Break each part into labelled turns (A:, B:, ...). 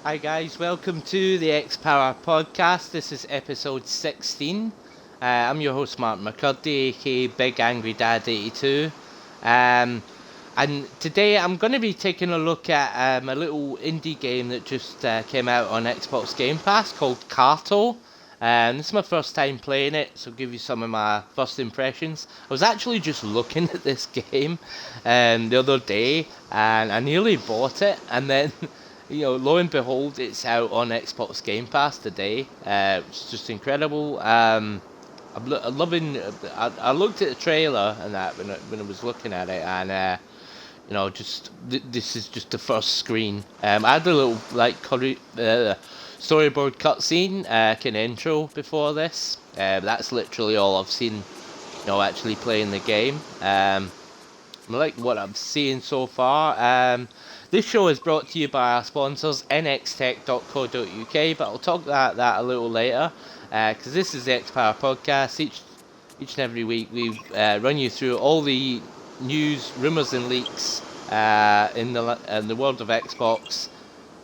A: Hi guys, welcome to the X Power podcast. This is episode 16. I'm your host Martin McCurdy, aka Big Angry Dad 82. And today I'm going to be taking a look at a little indie game that just came out on Xbox Game Pass called Carto. This is my first time playing it, so I'll give you some of my first impressions. I was actually just looking at this game the other day, and I nearly bought it, and then lo and behold, it's out on Xbox Game Pass today. It's just incredible. I'm loving. I looked at the trailer and that when I was looking at it, and this is just the first screen. I had a little storyboard cutscene, kind of intro before this. That's literally all I've seen. Actually playing the game. I like what I'm seeing so far. This show is brought to you by our sponsors, nxtech.co.uk, but I'll talk about that a little later, because this is the X-Power podcast. Each and every week we run you through all the news, rumours and leaks in the world of Xbox,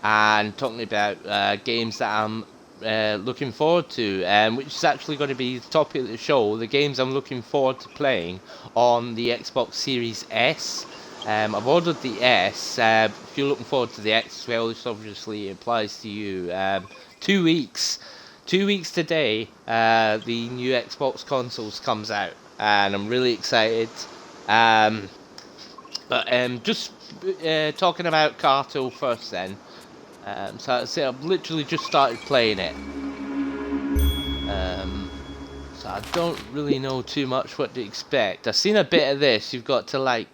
A: and talking about games that I'm looking forward to, which is actually going to be the topic of the show, the games I'm looking forward to playing on the Xbox Series S. I've ordered the S. If you're looking forward to the X as well, this obviously applies to you. 2 weeks. 2 weeks today, the new Xbox consoles comes out, and I'm really excited. Just talking about Carto first then. So I've literally just started playing it. So I don't really know too much what to expect. I've seen a bit of this. You've got to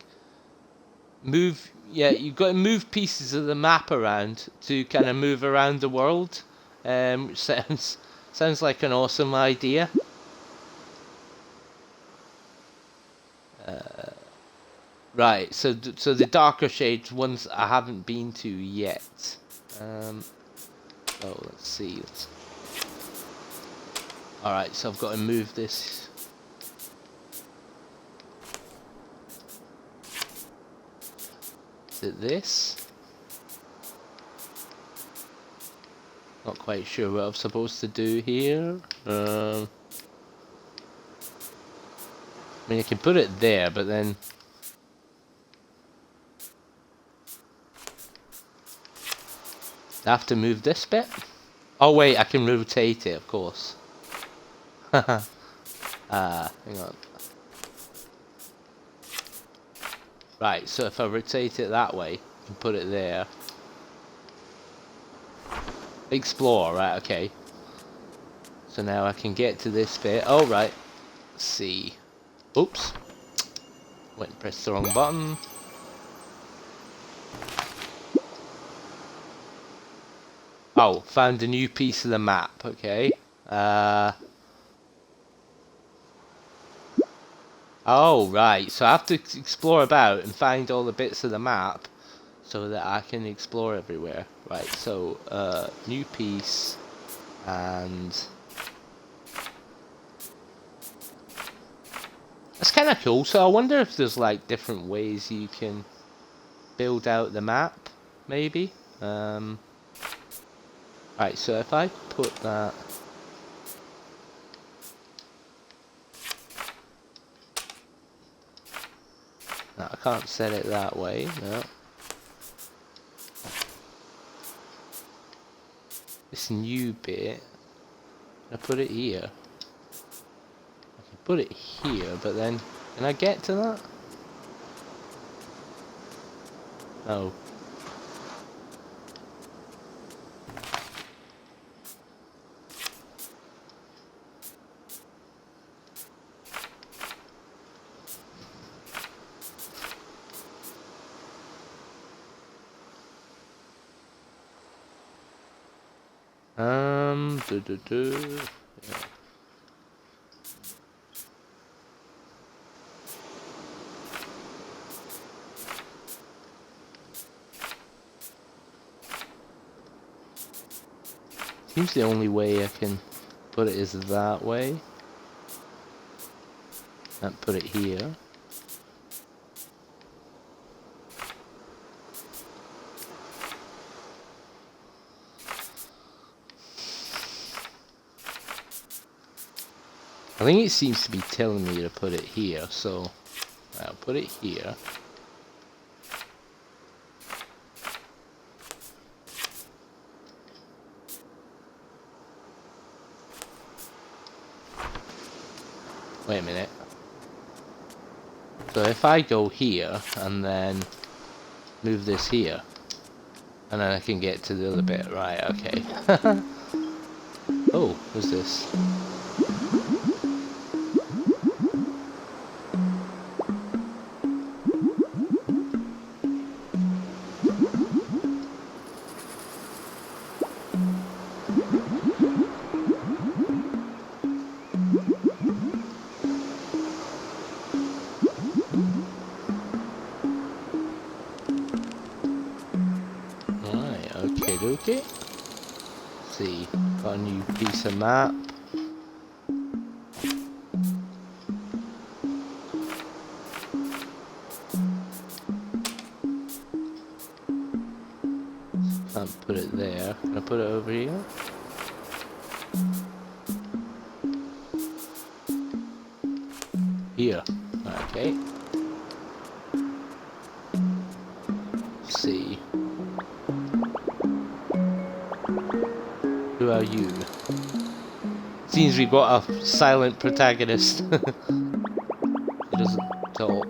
A: you've got to move pieces of the map around to kind of move around the world. Which sounds like an awesome idea. Right, so the darker shades ones I haven't been to yet. Let's see. Alright, so I've got to move this. Is it this? Not quite sure what I'm supposed to do here. I mean, I can put it there, but then... I have to move this bit? Oh wait, I can rotate it, of course. Hang on. Right, so if I rotate it that way and put it there. Explore, right, okay. So now I can get to this bit. Oh, right. Let's see. Oops. Went and pressed the wrong button. Oh, found a new piece of the map, okay. Oh, right, so I have to explore about and find all the bits of the map so that I can explore everywhere. Right, so, new piece, and... That's kind of cool, so I wonder if there's, different ways you can build out the map, maybe? Right, so if I put that... No, I can't set it that way, no. This new bit, I put it here. I can put it here, but then, can I get to that? No. Yeah. Seems the only way I can put it is that way. And put it here. I think it seems to be telling me to put it here, so I'll put it here. Wait a minute. So if I go here and then move this here, and then I can get to the other bit, right? Okay. Oh, what's this? Okay. Let's see, got a new piece of map. Can't put it there. Can I put it over here? Here. Okay. Let's see. Who are you? Seems we've got a silent protagonist. He doesn't talk.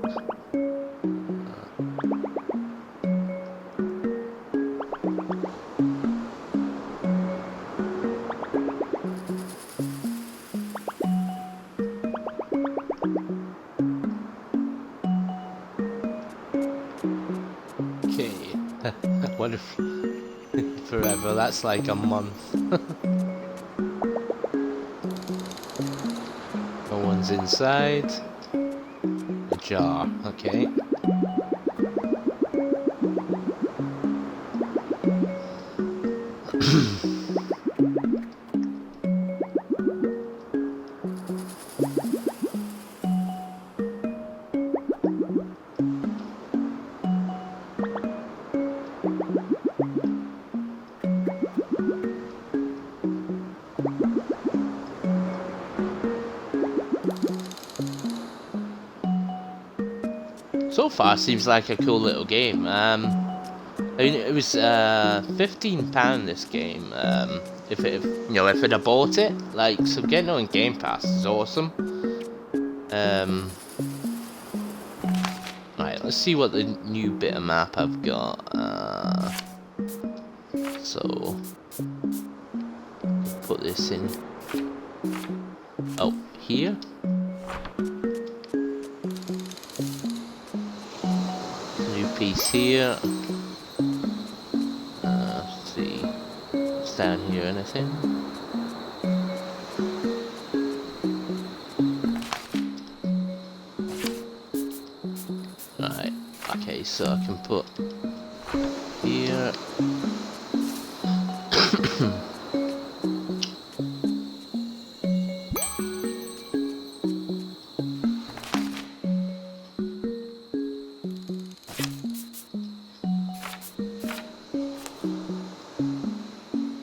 A: Okay. What if forever? That's like a month. No one's inside. A jar, okay. So far, seems like a cool little game. I mean, it was £15 this game. If I'd have bought it, like, so getting on Game Pass is awesome. Right, let's see what the new bit of map I've got. So put this in. Oh, here. Piece here. Let's see. What's down here? Anything? Right. Okay, so I can put here.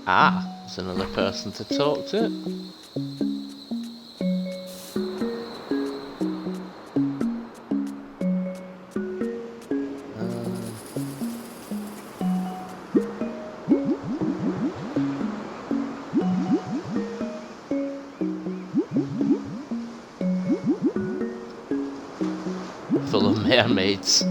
A: Ah, there's another person to talk to. Full of mermaids.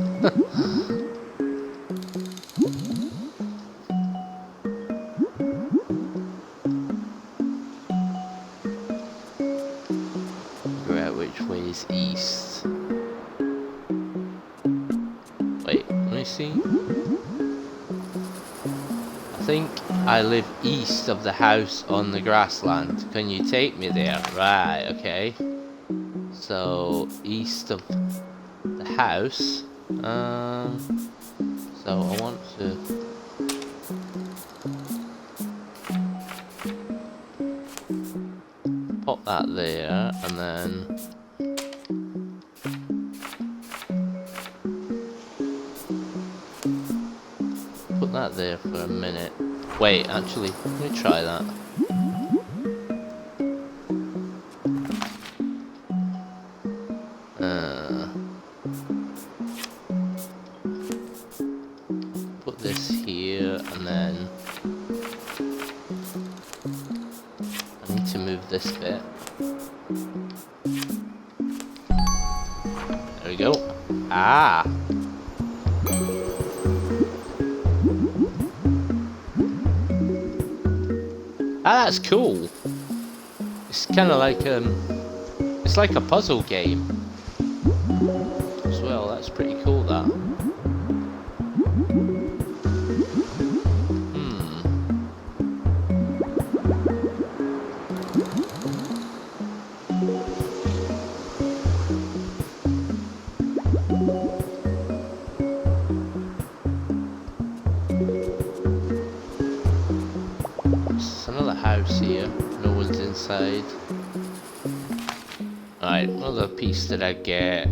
A: East. Wait, let me see. I think I live east of the house on the grassland. Can you take me there? Right, okay. So, east of the house. So I want to... pop that there, and then... put that there for a minute. Wait, actually, let me try that. this bit. There we go. Ah! Ah, that's cool. It's kind of like it's like a puzzle game as well. That's pretty cool. That. It's another house here. No one's inside. Right, what other piece did I get?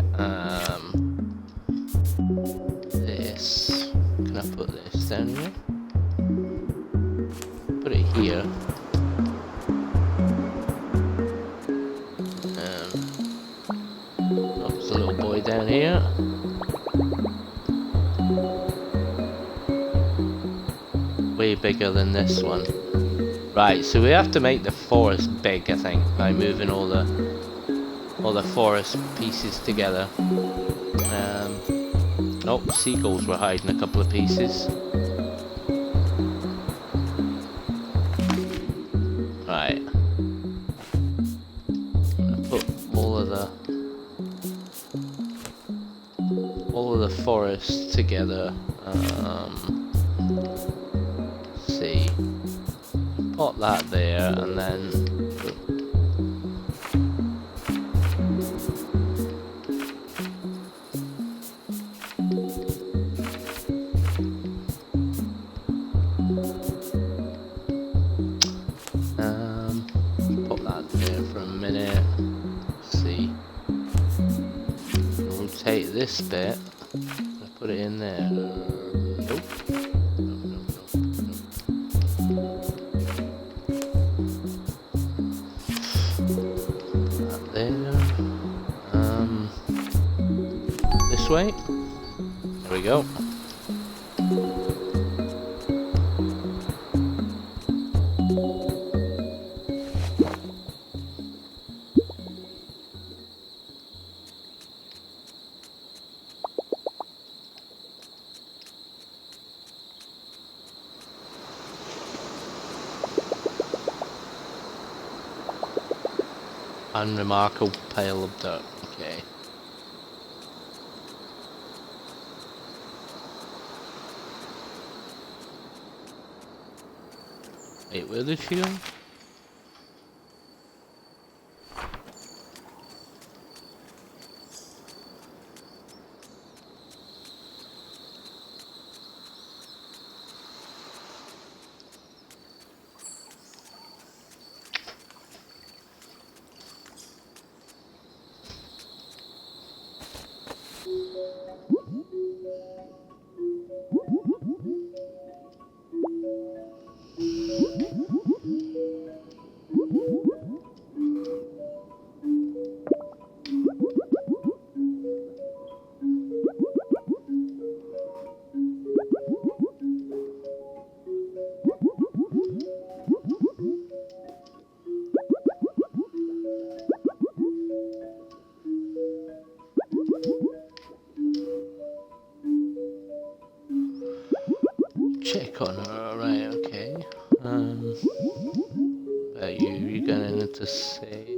A: This. Can I put this down here? Put it here. Oh, there's a little boy down here. Way bigger than this one. Right, so we have to make the forest big, I think, by moving all the forest pieces together. Oh, seagulls were hiding a couple of pieces. Right. I'm gonna put all of the forest together. Let's see. Put that there, and then. Put that there for a minute. Let's see. Rotate this bit. Put it in there. Nope. No. That there. This way. There we go. Unremarkable pile of dirt. Okay. Wait, where did she go? Check on her, right, okay. You're gonna need to say.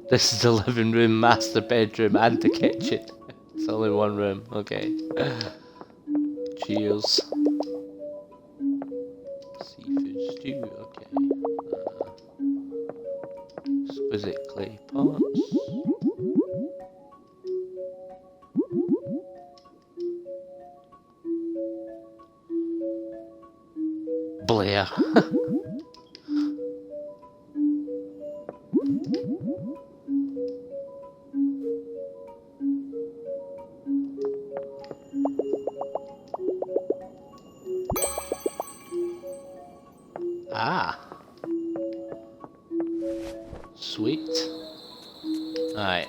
A: This is the living room, master bedroom, and the kitchen. It's only one room, okay. Cheers. Seafood stew, okay. Exquisite clay pots. Blair. Ah. Sweet. Alright.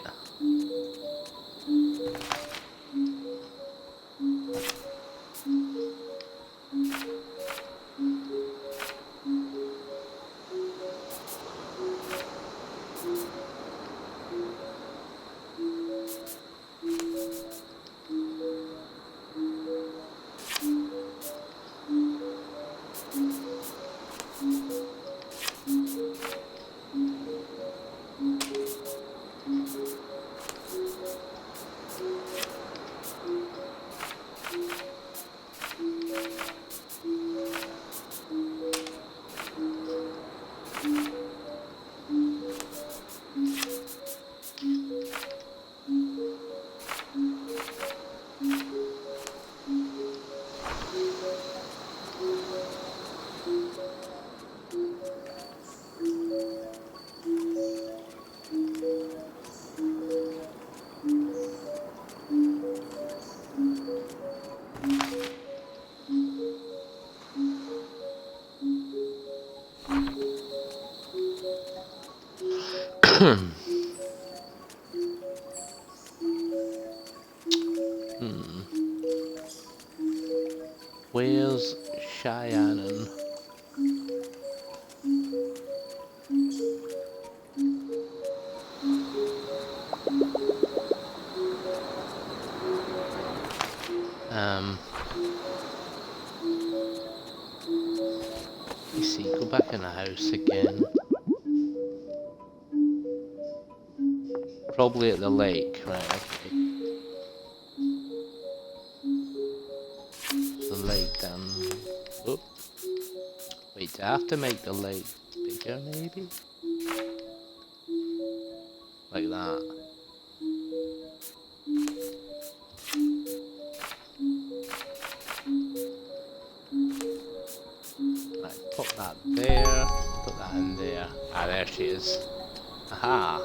A: Hmm. Where's Cheyenne? Let me see, go back in the house again. Probably at the lake, right, okay. The lake down. Oh. Wait, do I have to make the lake bigger maybe? Like that. Right, put that there, put that in there. Ah, there she is. Aha!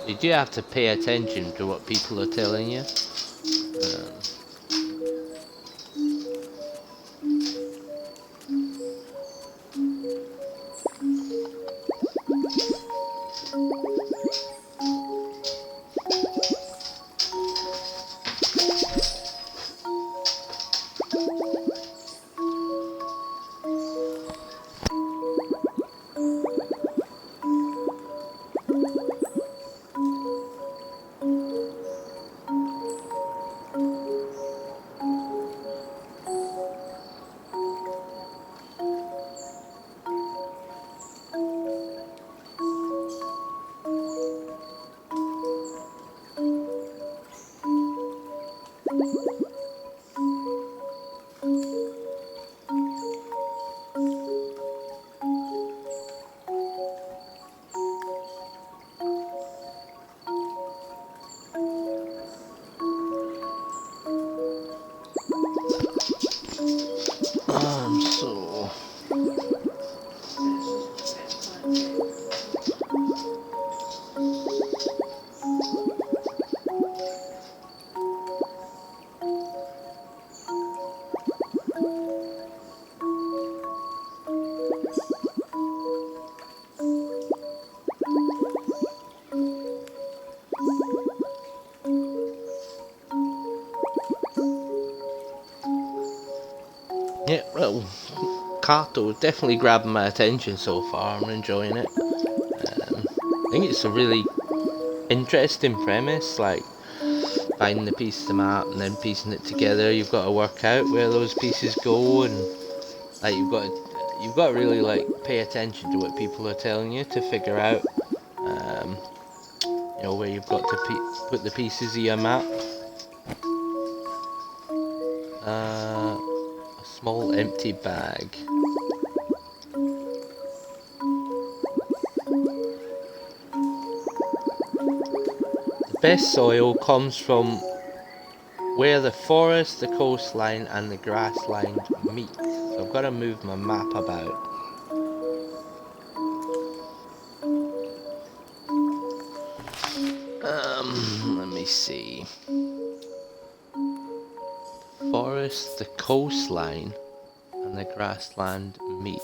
A: You do have to pay attention to what people are telling you. So yeah, well, Carto definitely grabbing my attention so far. I'm enjoying it. I think it's a really interesting premise, like finding the piece of the map and then piecing it together. You've got to work out where those pieces go, and like you've got to really like pay attention to what people are telling you to figure out, you know, where you've got to put the pieces of your map. A small empty bag. The best soil comes from where the forest, the coastline and the grassland meet. So I've got to move my map about. Let me see. Forest, the coastline and the grassland meet.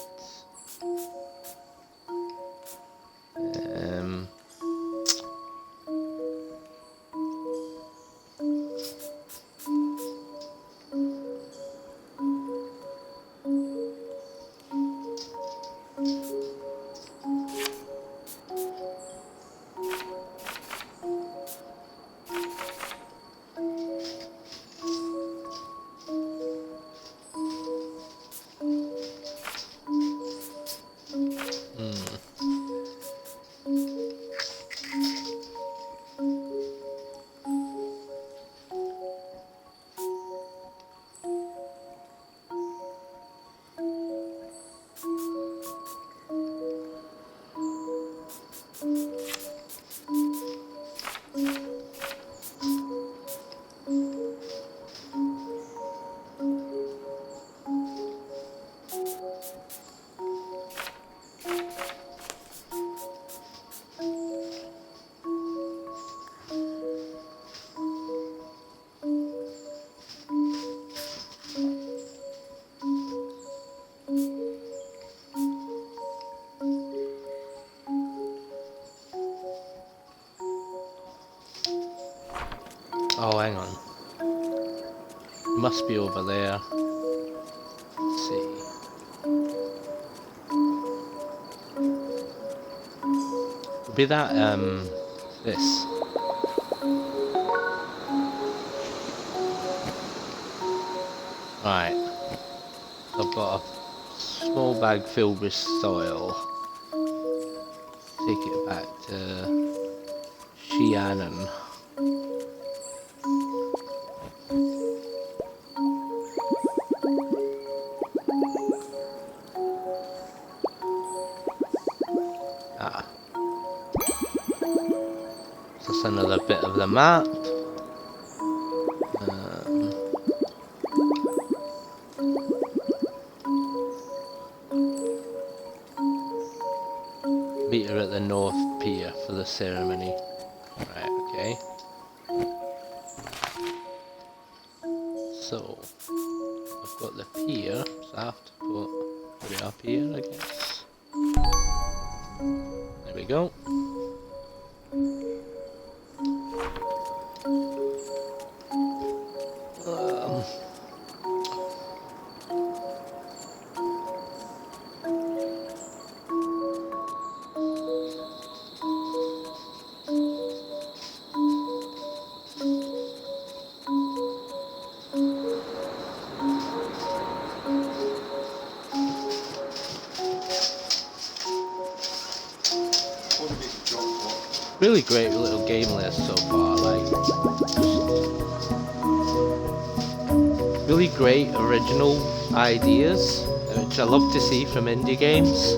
A: Oh, hang on. Must be over there. Let's see. Be that, this. Right. I've got a small bag filled with soil. Take it back to Shianon. That's another bit of the map. Meet her at the North Pier for the ceremony. Right, okay. So, I've got the pier, so I have to put it up here, I guess. There we go. Really great little game list so far, like really great original ideas, which I love to see from indie games.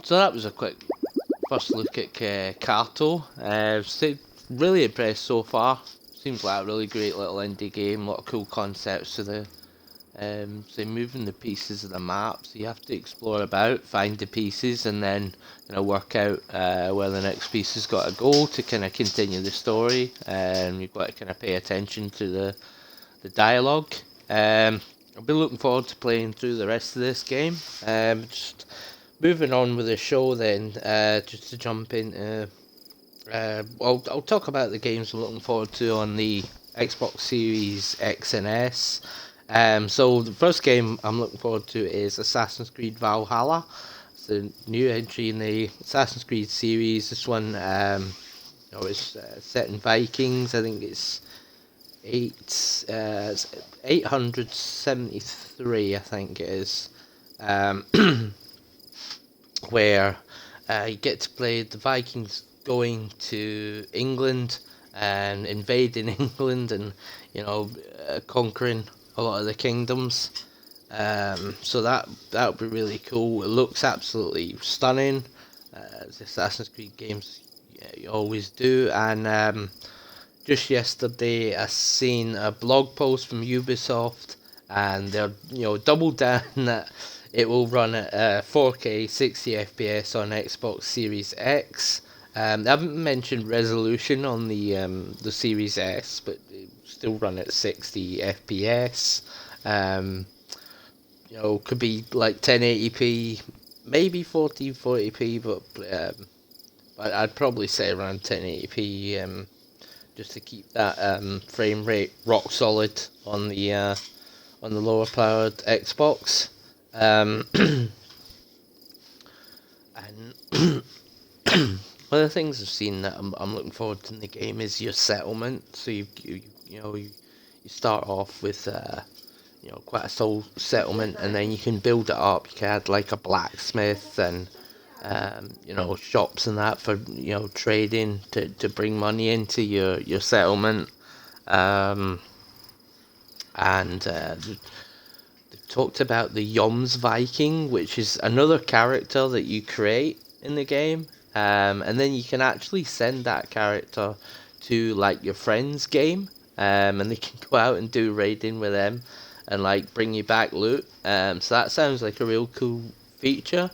A: So that was a quick first look at Carto. Really impressed so far. Seems like a really great little indie game. A lot of cool concepts to the so moving the pieces of the map. So you have to explore about, find the pieces, and then work out where the next piece has got to go to kind of continue the story. You've got to kind of pay attention to the dialogue. I'll be looking forward to playing through the rest of this game. Just moving on with the show then, just to jump into... I'll talk about the games I'm looking forward to on the Xbox Series X and S. So the first game I'm looking forward to is Assassin's Creed Valhalla. It's a new entry in the Assassin's Creed series. This one it's set in Vikings. I think it's 873, I think it is, where you get to play the Vikings going to England and invading England and conquering a lot of the kingdoms. So that would be really cool. It looks absolutely stunning, as Assassin's Creed games you always do. And just yesterday I seen a blog post from Ubisoft, and they're doubled down that it will run at 4K 60 FPS on Xbox Series X. They haven't mentioned resolution on the Series S, but it still run at 60 FPS. Could be like 1080p, maybe 1440p, but I'd probably say around 1080p, just to keep that frame rate rock solid on the lower powered Xbox. And one of the things I've seen that I'm looking forward to in the game is your settlement. So you start off with quite a small settlement, and then you can build it up. You can add like a blacksmith and shops and that for trading to bring money into your settlement. And they've talked about the Yoms Viking, which is another character that you create in the game. And then you can actually send that character to like your friend's game, and they can go out and do raiding with them and like bring you back loot. So that sounds like a real cool feature.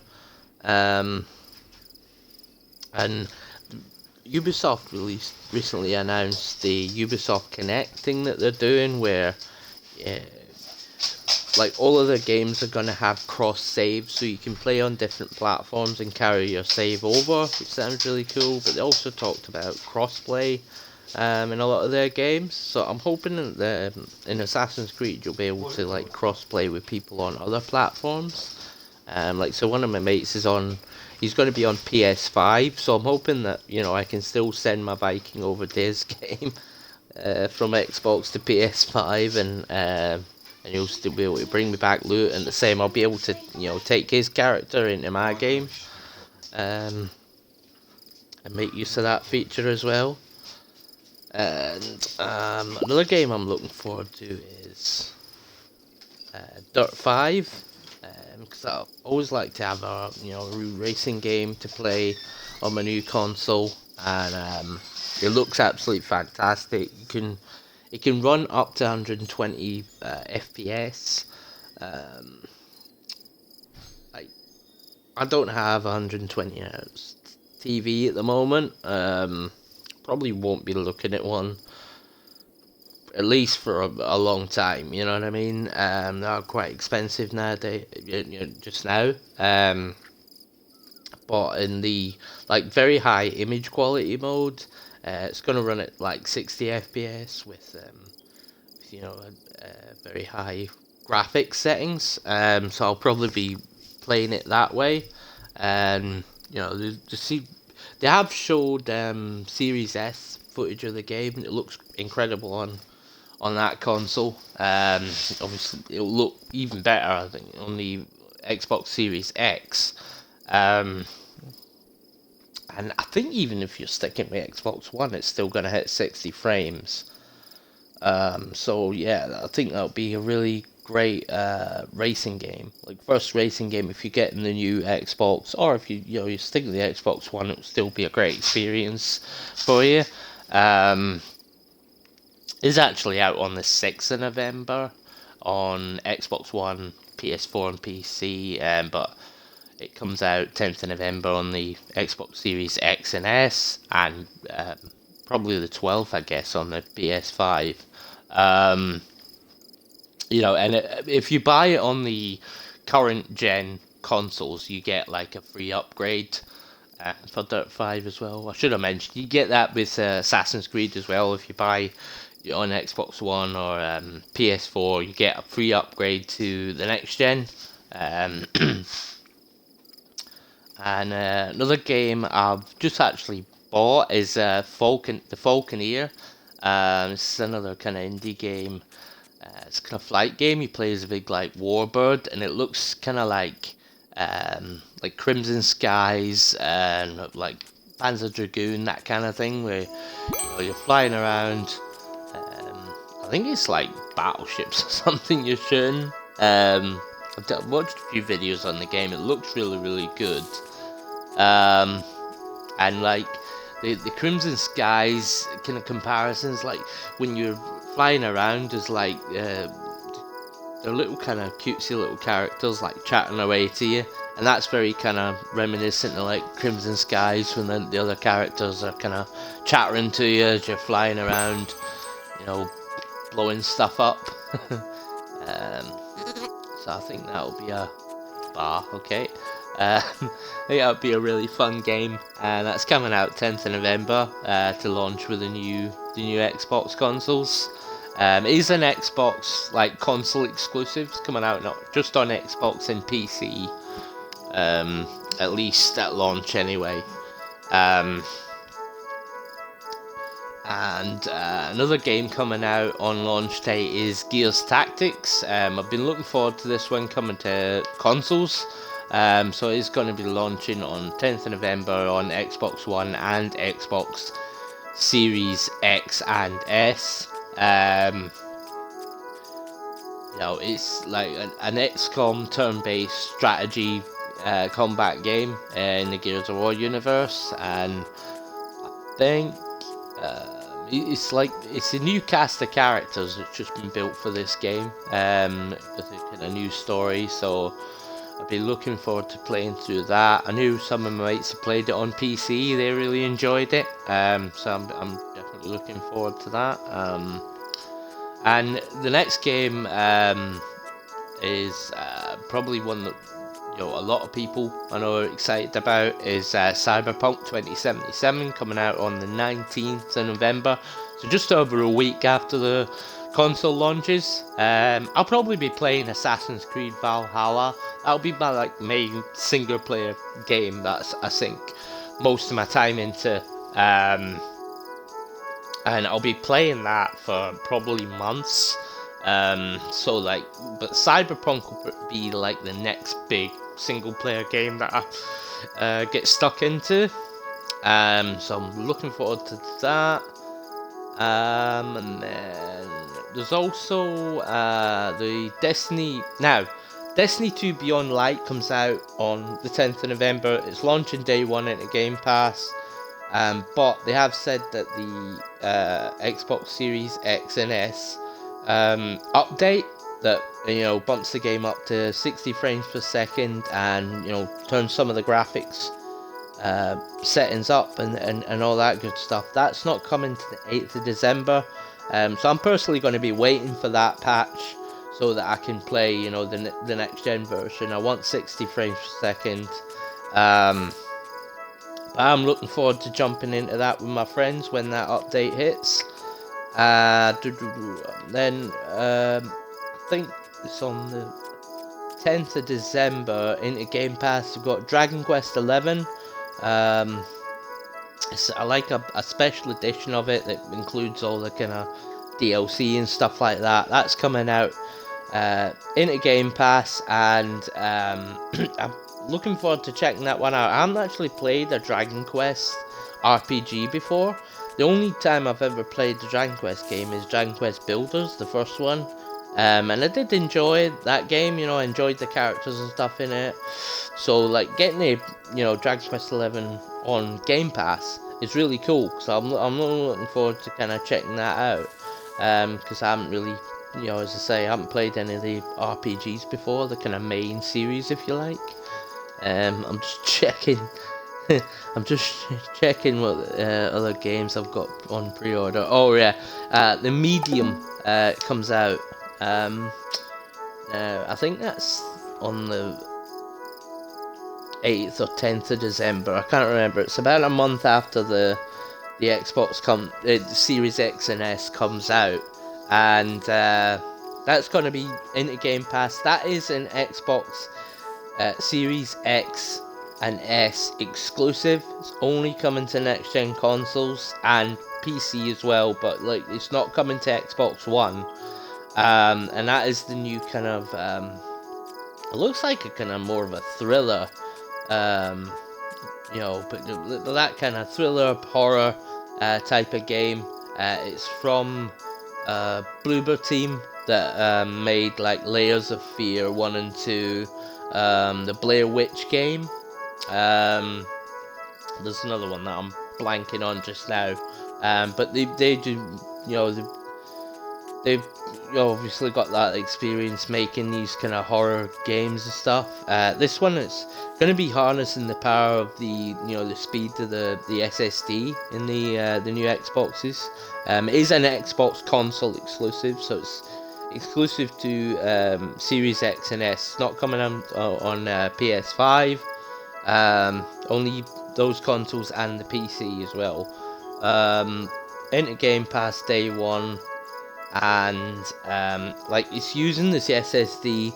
A: And Ubisoft recently announced the Ubisoft Connect thing that they're doing, where like all of their games are going to have cross save, so you can play on different platforms and carry your save over, which sounds really cool. But they also talked about crossplay in a lot of their games, so I'm hoping that in Assassin's Creed you'll be able to like crossplay with people on other platforms. So one of my mates he's going to be on PS5, so I'm hoping that I can still send my Viking over to his game from Xbox to PS5, and he'll still be able to bring me back loot, and the same, I'll be able to, take his character into my game, and make use of that feature as well. And another game I'm looking forward to is Dirt 5, because I always like to have a racing game to play on my new console, and it looks absolutely fantastic. It can run up to 120 FPS. I don't have 120 Hz TV at the moment. Probably won't be looking at one, at least for a long time. You know what I mean? They're quite expensive nowadays, just now. But in the very high image quality mode, it's going to run at 60 FPS with very high graphics settings. So I'll probably be playing it that way. And they have showed Series S footage of the game, and it looks incredible on that console. Obviously it'll look even better, I think, on the Xbox Series X. And I think even if you're sticking with Xbox One, it's still going to hit 60 frames. So yeah, I think that'll be a really great racing game. Like first racing game, if you get in the new Xbox, or if you stick with the Xbox One, it'll still be a great experience for you. Is actually out on the 6th of November on Xbox One, PS4 and PC, but it comes out 10th of November on the Xbox Series X and S, and probably the 12th, I guess, on the PS5. And if you buy it on the current gen consoles, you get like a free upgrade for Dirt 5 as well. I should have mentioned, you get that with Assassin's Creed as well. If you buy on Xbox One or PS4, you get a free upgrade to the next gen. And another game I've just actually bought is the Falconeer. It's another kind of indie game. It's kind of flight game. You play as a big like warbird, and it looks kind of like Crimson Skies and like Panzer Dragoon, that kind of thing, where you're flying around. I think it's like battleships or something you're shooting. I've watched a few videos on the game. It looks really, really good. And like the Crimson Skies kind of comparisons, like when you're flying around, there's like they're little kind of cutesy little characters like chatting away to you, and that's very kind of reminiscent of like Crimson Skies when the other characters are kind of chattering to you as you're flying around, blowing stuff up. So I think that'll be a bar, okay. I think that'll be a really fun game, and that's coming out 10th of November to launch with the new Xbox consoles. It is an Xbox like console exclusive. It's coming out not just on Xbox and PC, at least at launch anyway. And another game coming out on launch day is Gears Tactics. I've been looking forward to this one coming to consoles. So it's going to be launching on 10th of November on Xbox One and Xbox Series X and S. It's like an XCOM turn-based strategy combat game in the Gears of War universe, and I think it's a new cast of characters that's just been built for this game, with a kind of new story. So I've been looking forward to playing through that. I knew some of my mates have played it on PC; they really enjoyed it. So I'm definitely looking forward to that. And the next game is probably one that a lot of people I know are excited about, is Cyberpunk 2077, coming out on the 19th of November. So just over a week after the console launches. I'll probably be playing Assassin's Creed Valhalla. That'll be my main single player game that I sink most of my time into. And I'll be playing that for probably months. But Cyberpunk will be like the next big single player game that I get stuck into. So I'm looking forward to that. And then there's also the Destiny. Now, Destiny 2 Beyond Light comes out on the 10th of November. It's launching day one into Game Pass. But they have said that the Xbox Series X and S update that bumps the game up to 60 frames per second and turns some of the graphics settings up and all that good stuff, that's not coming to the 8th of December. So I'm personally going to be waiting for that patch so that I can play the next gen version. I want 60 frames per second. I'm looking forward to jumping into that with my friends when that update hits. Then I think it's on the 10th of December into Game Pass. We've got Dragon Quest 11. It's a special edition of it that includes all the kind of DLC and stuff like that. That's coming out into Game Pass, and I'm looking forward to checking that one out. I haven't actually played a Dragon Quest RPG before. The only time I've ever played the Dragon Quest game is Dragon Quest Builders, the first one. And I did enjoy that game, you know, I enjoyed the characters and stuff in it. So, like, getting a, Dragon Quest 11 on Game Pass is really cool, because I'm really looking forward to kind of checking that out. Because I haven't really, as I say, I haven't played any of the RPGs before, the kind of main series, if you like. I'm just checking. I'm just checking what other games I've got on pre-order. Oh yeah, the Medium comes out. I think that's on the 8th or 10th of December. I can't remember. It's about a month after the Xbox the Series X and S comes out, and that's going to be into Game Pass. That is an Xbox Series X and S exclusive. It's only coming to next gen consoles and PC as well, but like it's not coming to Xbox One. And that is the new kind of it looks like a kind of more of a thriller, but that kind of thriller horror type of game. It's from Bloober team that made like Layers of Fear 1 and 2, the Blair Witch game. There's another one that I'm blanking on just now, but they do, they've obviously got that experience making these kind of horror games and stuff. This one is going to be harnessing the power of the the speed of the SSD in the new Xboxes. It is an Xbox console exclusive, so it's exclusive to Series X and S. It's not coming on PS5. Only those consoles and the PC as well. Into Game Pass day one, and like it's using this SSD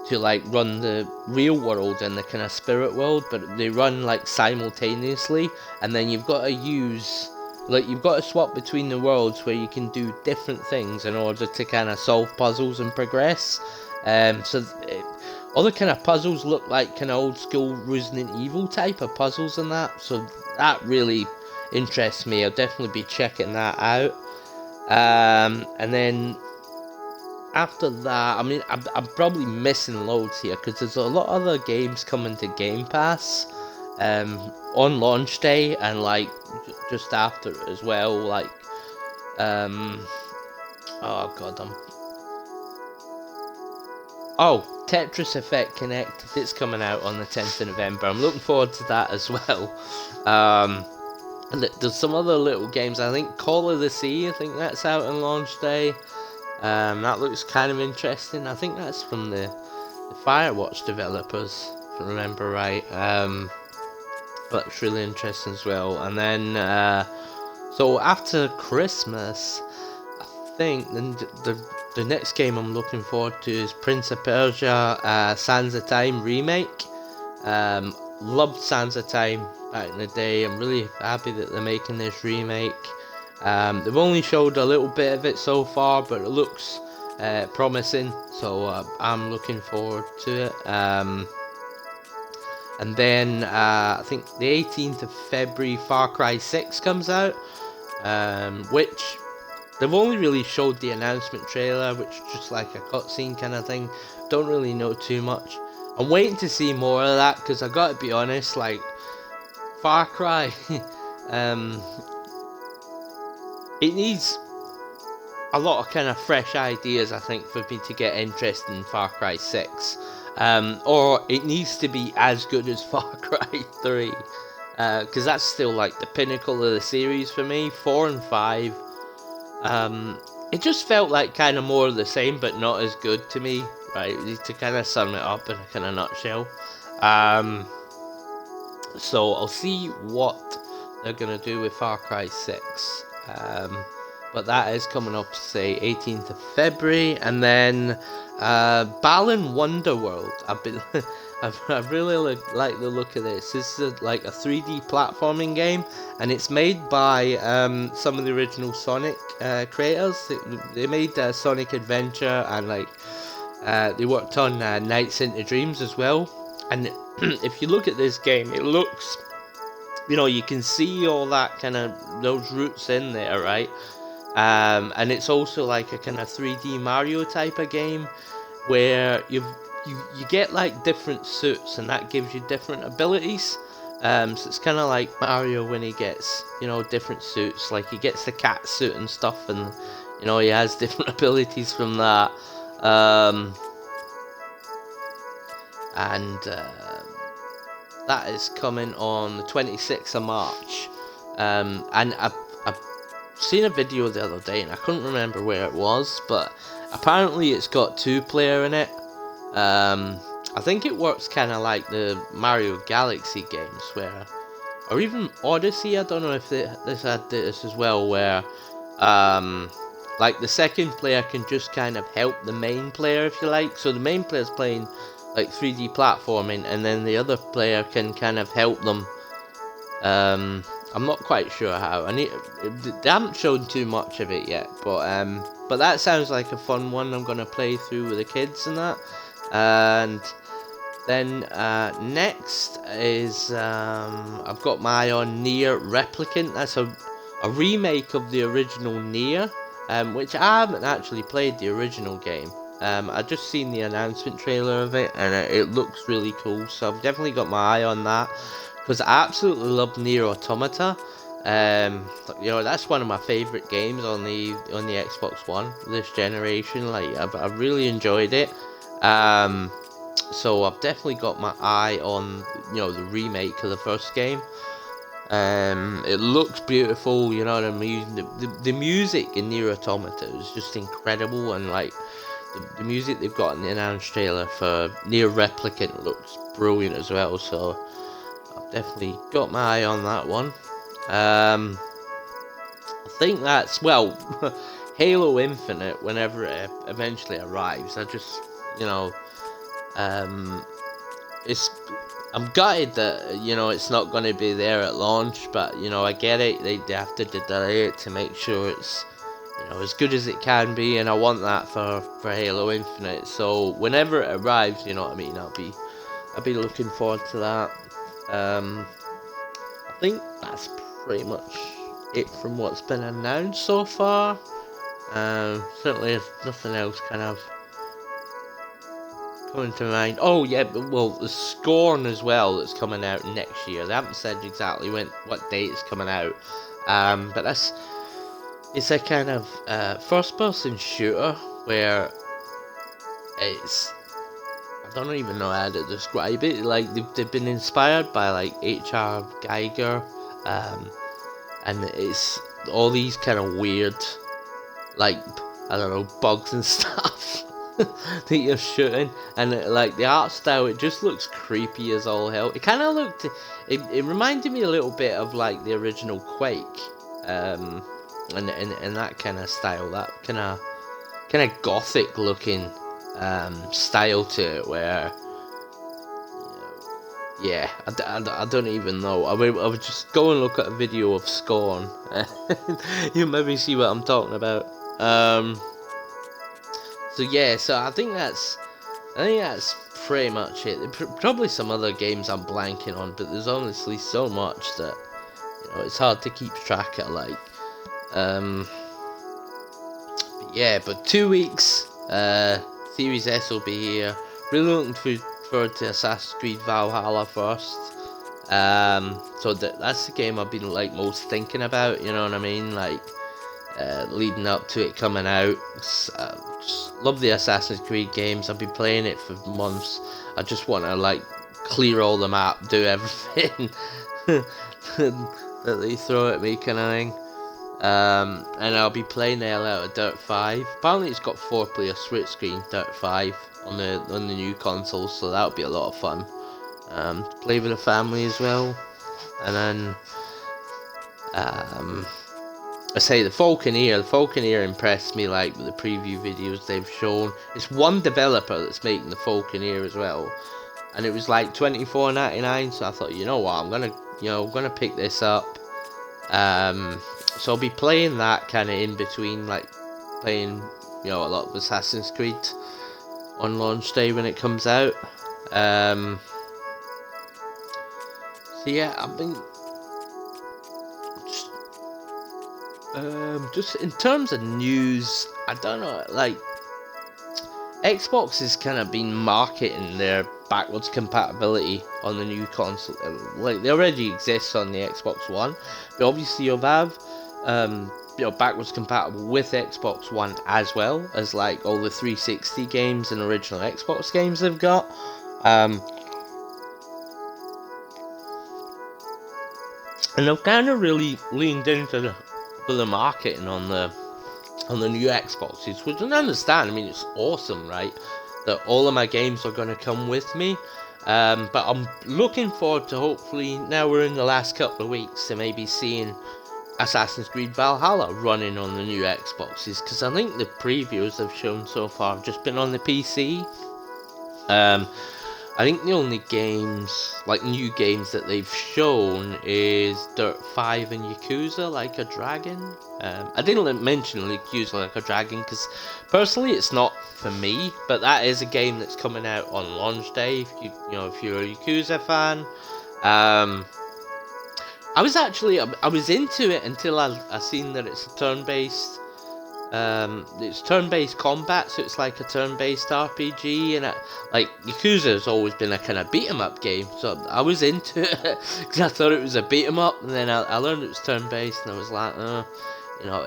A: to like run the real world and the kind of spirit world, but they run like simultaneously, and then you've got to swap between the worlds where you can do different things in order to kind of solve puzzles and progress. All the kind of puzzles look like kind of old school Resident Evil type of puzzles and that, so that really interests me. I'll definitely be checking that out. And then after that, I mean, I'm probably missing loads here because there's a lot of other games coming to Game Pass on launch day and like just after it as well. Like, Tetris Effect Connected. It's coming out on the 10th of November. I'm looking forward to that as well. And there's some other little games. I think Call of the Sea, I think that's out on launch day. That looks kind of interesting. I think that's from the Firewatch developers, if I remember right. That's really interesting as well. And then, so after Christmas, I think the next game I'm looking forward to is Prince of Persia Sands of Time remake. Loved Sands of Time back in the day. I'm really happy that they're making this remake. They've only showed a little bit of it so far, but it looks promising, so I'm looking forward to it. And then I think the 18th of February Far Cry 6 comes out, which they've only really showed the announcement trailer, which is just like a cutscene kind of thing. Don't really know too much. I'm waiting to see more of that, because I gotta be honest, like, Far Cry, it needs a lot of kind of fresh ideas, I think, for me to get interested in Far Cry 6. Or it needs to be as good as Far Cry 3, because that's still like the pinnacle of the series for me. 4 and 5, it just felt like kind of more of the same, but not as good to me, right? To kind of sum it up in a kind of nutshell. So I'll see what they're gonna do with Far Cry 6. But that is coming up, say, 18th of February, and then Balan Wonderworld. I really like the look of this. This is like a 3D platforming game, and it's made by some of the original Sonic creators. They made Sonic Adventure, and like they worked on Nights into Dreams as well. And if you look at this game, it looks, you can see all that kind of those roots in there, right? And it's also like a kind of 3D Mario type of game where you get like different suits, and that gives you different abilities. So it's kind of like Mario when he gets, different suits. Like he gets the cat suit and stuff, and he has different abilities from that. Um, and that is coming on the 26th of March. And I've seen a video the other day, and I couldn't remember where it was, but apparently it's got 2-player in it. I think it works kind of like the Mario Galaxy games, or even Odyssey. I don't know if this had this as well, where like the second player can just kind of help the main player, if you like. So the main player's playing like 3D platforming, and then the other player can kind of help them. I'm not quite sure how. They haven't shown too much of it yet, but that sounds like a fun one. I'm gonna play through with the kids and that. And then next is I've got my eye on Nier Replicant. That's a remake of the original Nier, which I haven't actually played the original game. I just seen the announcement trailer of it, and it looks really cool. So I've definitely got my eye on that, because I absolutely love Nier Automata. That's one of my favorite games on the Xbox One this generation. Like I've really enjoyed it. So I've definitely got my eye on the remake of the first game. It looks beautiful, you know what I mean. The music in Nier Automata is just incredible, and like the music they've got in the announced trailer for Nier Replicant looks brilliant as well. So I've definitely got my eye on that one. I think that's Halo Infinite. Whenever it eventually arrives, I just it's I'm gutted that it's not going to be there at launch, but I get it. They have to delay it to make sure it's as good as it can be, and I want that for Halo Infinite. So whenever it arrives, you know what I mean, I'll be looking forward to that. I think that's pretty much it from what's been announced so far. Certainly there's nothing else kind of coming to mind. Oh yeah, the Scorn as well that's coming out next year. They haven't said exactly what date it's coming out, but it's a kind of first-person shooter where it's, I don't even know how to describe it. Like they've been inspired by like H.R. Geiger, and it's all these kind of weird, like I don't know, bugs and stuff that you're shooting, and like the art style, it just looks creepy as all hell. It kind of it reminded me a little bit of like the original Quake, and that kind of style, that kind of gothic looking style to it, where yeah, I don't even know. I would just go and look at a video of Scorn. You maybe see what I'm talking about. So yeah, so I think that's pretty much it. Probably some other games I'm blanking on, but there's honestly so much that it's hard to keep track of. Like, but yeah, but 2 weeks, Series S will be here. Really looking forward to Assassin's Creed Valhalla first. So that's the game I've been like most thinking about. You know what I mean? Like, leading up to it coming out. Just love the Assassin's Creed games. I've been playing it for months. I just want to like clear all the map, do everything that they throw at me, kind of thing. And I'll be playing the hell out of Dirt 5. Apparently it's got 4-player split screen Dirt 5 on the new console, so that'll be a lot of fun. Play with the family as well. And then I say the Falconeer impressed me, like with the preview videos they've shown. It's one developer that's making the Falconeer as well, and it was like $24.99. So I thought, you know what, I'm gonna pick this up. So I'll be playing that kind of in between, like playing a lot of Assassin's Creed on launch day when it comes out. So yeah, I've been Just in terms of news, I don't know, like, Xbox has kind of been marketing their backwards compatibility on the new console. Like, they already exist on the Xbox One, but obviously you'll have, backwards compatible with Xbox One as well as, like, all the 360 games and original Xbox games they've got. And they've kind of really leaned into the marketing on the new Xboxes, which I understand. I mean, it's awesome, right? That all of my games are going to come with me. But I'm looking forward to, hopefully, now we're in the last couple of weeks, to maybe seeing Assassin's Creed Valhalla running on the new Xboxes, because I think the previews they've shown so far have just been on the PC. I think the only games, like new games that they've shown, is Dirt 5 and Yakuza Like a Dragon. I didn't mention Yakuza Like a Dragon because personally it's not for me, but that is a game that's coming out on launch day. If if you're a Yakuza fan, I was into it until I seen that it's a turn-based. It's turn-based combat, so it's like a turn-based RPG, and like Yakuza has always been a kind of beat-em-up game, so I was into it because I thought it was a beat-em-up, and then I learned it was turn-based, and I was like,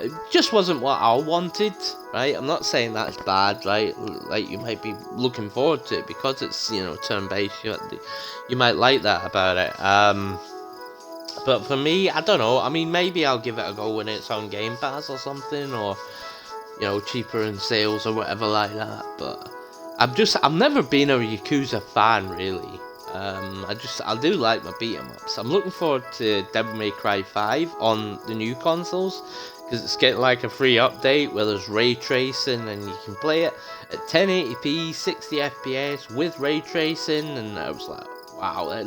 A: it just wasn't what I wanted, right? I'm not saying that's bad, right? Like, you might be looking forward to it because it's turn-based. You might like that about it. But for me, I don't know. I mean, maybe I'll give it a go when it's on Game Pass or something, or cheaper in sales or whatever like that. But I've never been a Yakuza fan, really. I do like my beat 'em ups. I'm looking forward to Devil May Cry 5 on the new consoles, because it's getting like a free update where there's ray tracing and you can play it at 1080p 60 FPS with ray tracing, and I was like, wow, I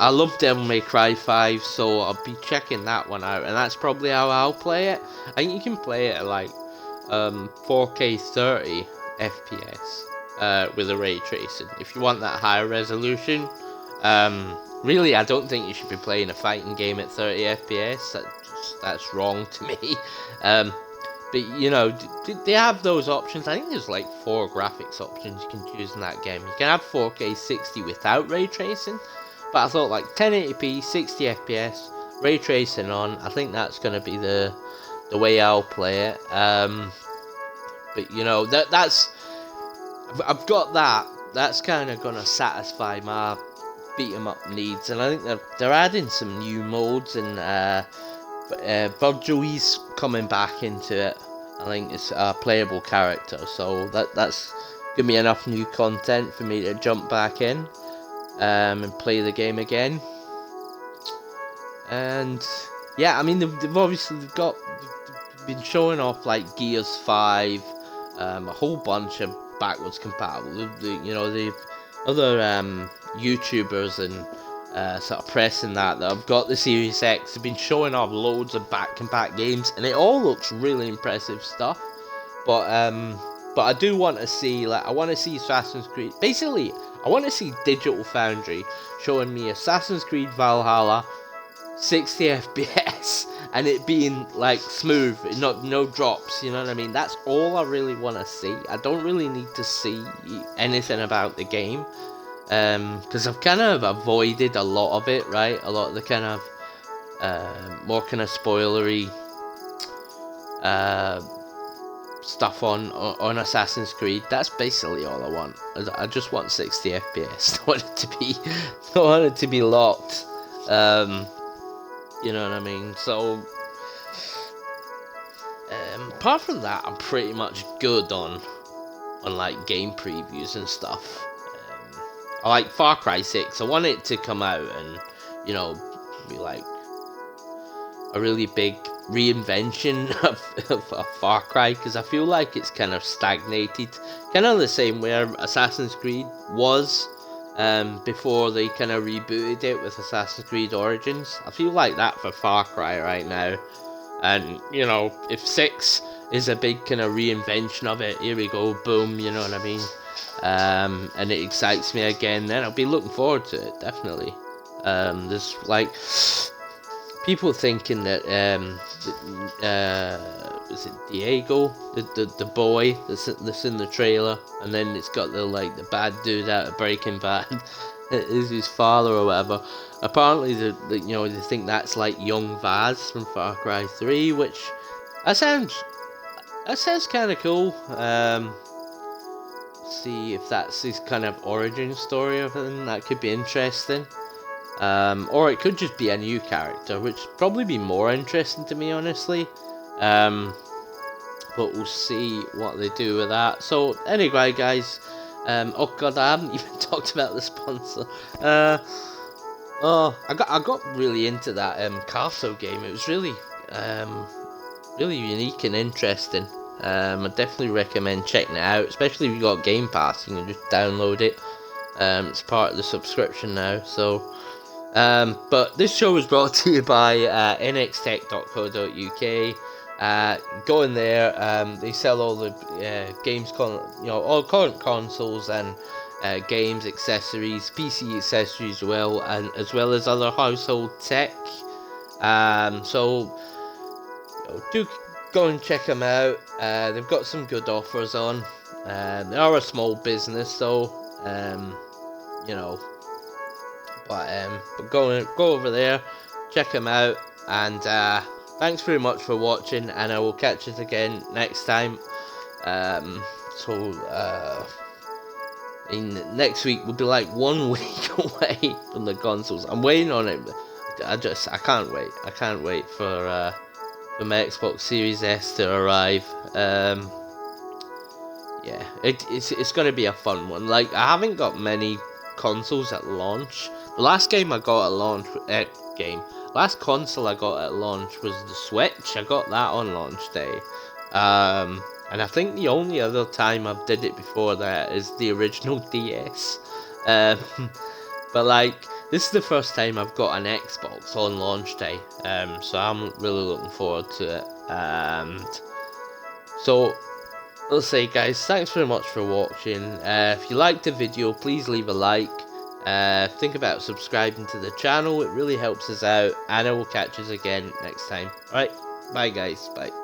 A: love Devil May Cry 5, so I'll be checking that one out, and that's probably how I'll play it. I think you can play it at like 4K 30 FPS with a ray tracing if you want that higher resolution. Really, I don't think you should be playing a fighting game at 30 FPS. That's wrong to me. But they have those options. I think there's like 4 graphics options you can choose in that game. You can have 4K 60 without ray tracing. But I thought like 1080p, 60 FPS, ray tracing on. I think that's going to be the way I'll play it. But I've got that. That's kind of going to satisfy my beat 'em up needs, and I think they're adding some new modes, and Virgil's coming back into it. I think it's a playable character, so that's give me enough new content for me to jump back in. And play the game again. And yeah, I mean they've obviously been showing off like Gears 5, a whole bunch of backwards compatible. The other YouTubers and sort of pressing that I've got the Series X have been showing off loads of back-compat games, and it all looks really impressive stuff. But I do want to see, I want to see Assassin's Creed. Basically, I want to see Digital Foundry showing me Assassin's Creed Valhalla, 60 FPS, and it being like smooth, no drops. You know what I mean? That's all I really want to see. I don't really need to see anything about the game, because I've kind of avoided a lot of it, right? A lot of the kind of more kind of spoilery stuff on Assassin's Creed. That's basically all I want. I just want 60 FPS. I want it to be locked. You know what I mean? So apart from that, I'm pretty much good on like game previews and stuff. I like Far Cry 6. I want it to come out and be like a really big reinvention of Far Cry, because I feel like it's kind of stagnated, kind of the same way Assassin's Creed was before they kind of rebooted it with Assassin's Creed Origins. I feel like that for Far Cry right now, and if 6 is a big kind of reinvention of it, here we go, boom, you know what I mean, and it excites me again, then I'll be looking forward to it, definitely. There's like people thinking that is it Diego, the boy that's in the trailer, and then it's got the bad dude out of Breaking Bad is his father or whatever. Apparently, they think that's like young Vaz from Far Cry 3, which that sounds kind of cool. See if that's his kind of origin story or something. That could be interesting. Or it could just be a new character, which would probably be more interesting to me, honestly. But we'll see what they do with that. So anyway, guys, oh god, I haven't even talked about the sponsor. I got really into that Carto game. It was really unique and interesting. I definitely recommend checking it out, especially if you got Game Pass. You can just download it. It's part of the subscription now. So, but this show was brought to you by nxtech.co.uk. Go in there. They sell all the games, all current consoles and games, accessories, PC accessories, as well as other household tech. So do go and check them out. They've got some good offers on. They are a small business, so but go over there, check them out, and thanks very much for watching, and I will catch you again next time. Next week will be like 1 week away from the consoles. I'm waiting on it. I can't wait. I can't wait for my Xbox Series S to arrive. Yeah, it's gonna be a fun one. Like, I haven't got many consoles at launch. The last game I got at launch, last console I got at launch was the Switch. I got that on launch day. And I think the only other time I've did it before that is the original DS. But like, this is the first time I've got an Xbox on launch day. So I'm really looking forward to it. And so, let's say, guys, thanks very much for watching. If you liked the video, please leave a like. Think about subscribing to the channel. It really helps us out. And I will catch us again next time. Alright, bye guys, bye.